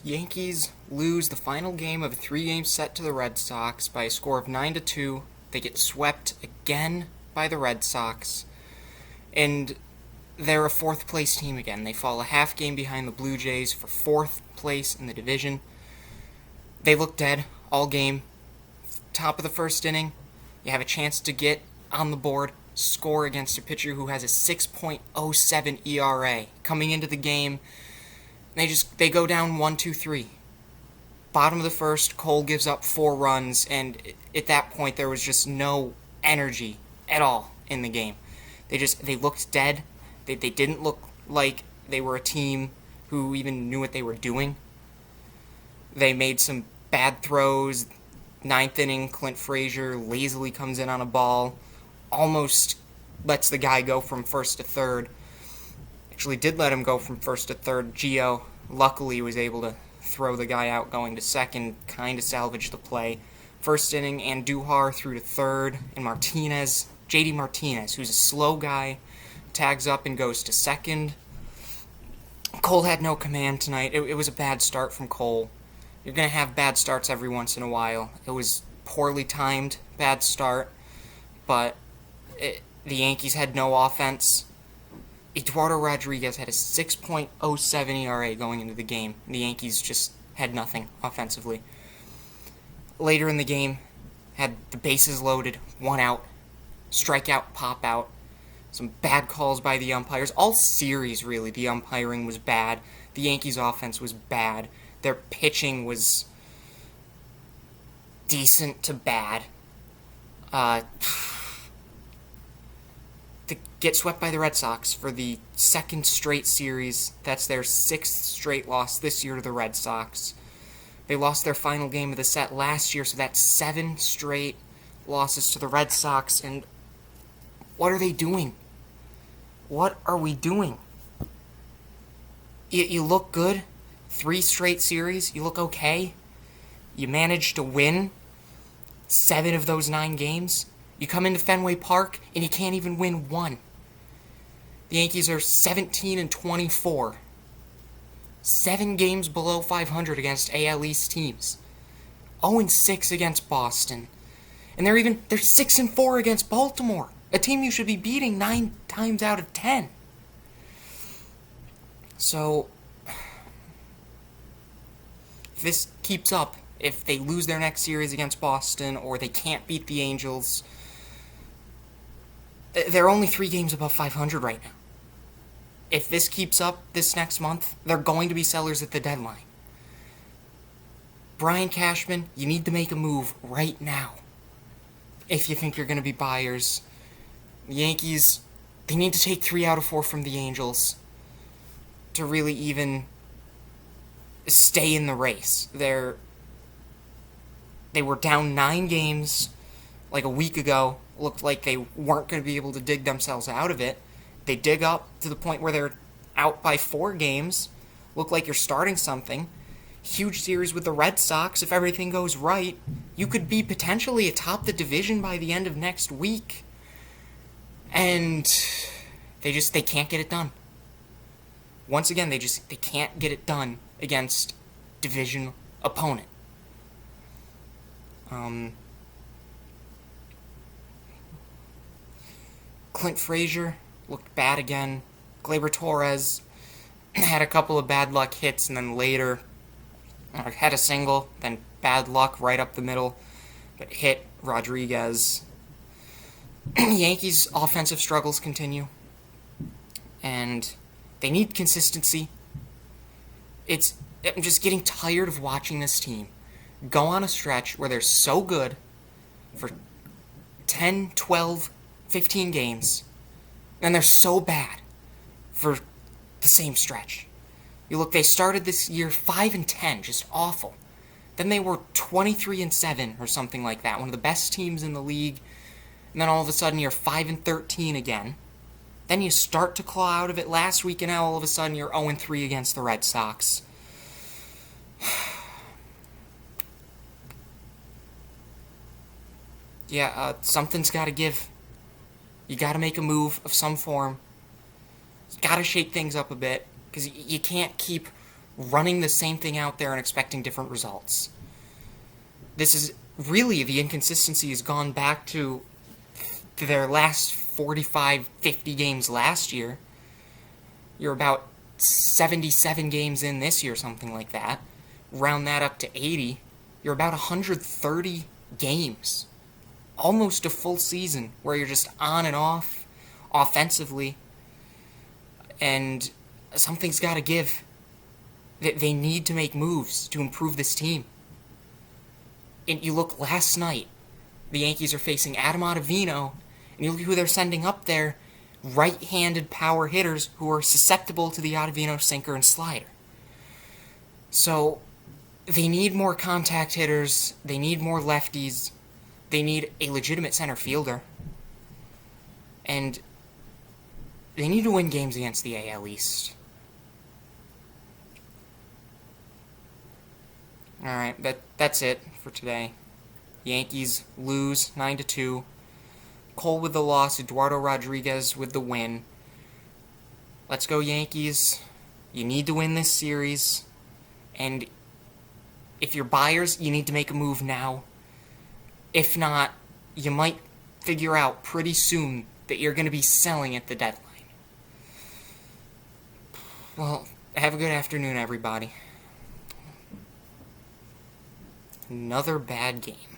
Yankees lose the final game of a three-game set to the Red Sox by a score of 9-2. They get swept again by the Red Sox, and they're a fourth place team again. They fall a half game behind the Blue Jays for fourth place in the division. They look dead all game. Top of the first inning, you have a chance to get on the board, score against a pitcher who has a 6.07 ERA. Coming into the game, they go down 1-2-3. Bottom of the first, Cole gives up 4 runs, and at that point there was just no energy at all in the game. They looked dead. They didn't look like they were a team who even knew what they were doing. They made some bad throws. Ninth inning, Clint Frazier lazily comes in on a ball, almost lets the guy go from first to third. Actually did let him go from first to third. Gio luckily was able to throw the guy out going to second, kind of salvage the play. First inning, Andujar threw to third, and JD Martinez, who's a slow guy, tags up and goes to second. Cole had no command tonight. It was a bad start from Cole. You're going to have bad starts every once in a while. It was poorly timed, bad start, but the Yankees had no offense. Eduardo Rodriguez had a 6.07 ERA going into the game. The Yankees just had nothing offensively. Later in the game, had the bases loaded, 1 out, strikeout, pop out, some bad calls by the umpires. All series, really, the umpiring was bad. The Yankees' offense was bad. Their pitching was decent to bad. To get swept by the Red Sox for the second straight series. That's their 6th straight loss this year to the Red Sox. They lost their final game of the set last year, so that's 7 straight losses to the Red Sox. And what are they doing? What are we doing? You look good. 3 straight series, you look okay. You managed to win 7 of those 9 games. You come into Fenway Park and you can't even win 1. The Yankees are 17-24. 7 games below 500 against AL East teams. 0-6 against Boston. And they're 6-4 against Baltimore, a team you should be beating 9 times out of 10. So if this keeps up, if they lose their next series against Boston or they can't beat the Angels, they're only 3 games above 500 right now. If this keeps up this next month, they're going to be sellers at the deadline. Brian Cashman, you need to make a move right now if you think you're going to be buyers. The Yankees, they need to take 3 out of 4 from the Angels to really even stay in the race. They were down 9 games like a week ago. Looked like they weren't going to be able to dig themselves out of it. They dig up to the point where they're out by 4 games. Look like you're starting something. Huge series with the Red Sox. If everything goes right, you could be potentially atop the division by the end of next week. And they can't get it done. Once again, they can't get it done against division opponent. Clint Frazier looked bad again. Gleyber Torres had a couple of bad luck hits, and then later had a single, then bad luck right up the middle, but hit Rodriguez. Yankees' offensive struggles continue, and they need consistency. I'm just getting tired of watching this team go on a stretch where they're so good for 10, 12, 15 games, and they're so bad for the same stretch. You look, they started this year 5-10, just awful. Then they were 23-7 or something like that, one of the best teams in the league. And then all of a sudden you're 5-13 again. Then you start to claw out of it last week, and now all of a sudden you're 0-3 against the Red Sox. Yeah, something's got to give. You got to make a move of some form. You got to shake things up a bit, because you can't keep running the same thing out there and expecting different results. This is really, the inconsistency has gone back to their last 45, 50 games last year. You're about 77 games in this year, something like that. Round that up to 80. You're about 130 games. Almost a full season where you're just on and off offensively. And something's got to give. They need to make moves to improve this team. And you look last night, the Yankees are facing Adam Ottavino, and you look who they're sending up there, right-handed power hitters who are susceptible to the Ottavino sinker and slider. So, they need more contact hitters, they need more lefties, they need a legitimate center fielder, and they need to win games against the AL East. Alright, that's it for today. Yankees lose 9-2. Cole with the loss, Eduardo Rodriguez with the win. Let's go, Yankees. You need to win this series. And if you're buyers, you need to make a move now. If not, you might figure out pretty soon that you're going to be selling at the deadline. Well, have a good afternoon, everybody. Another bad game.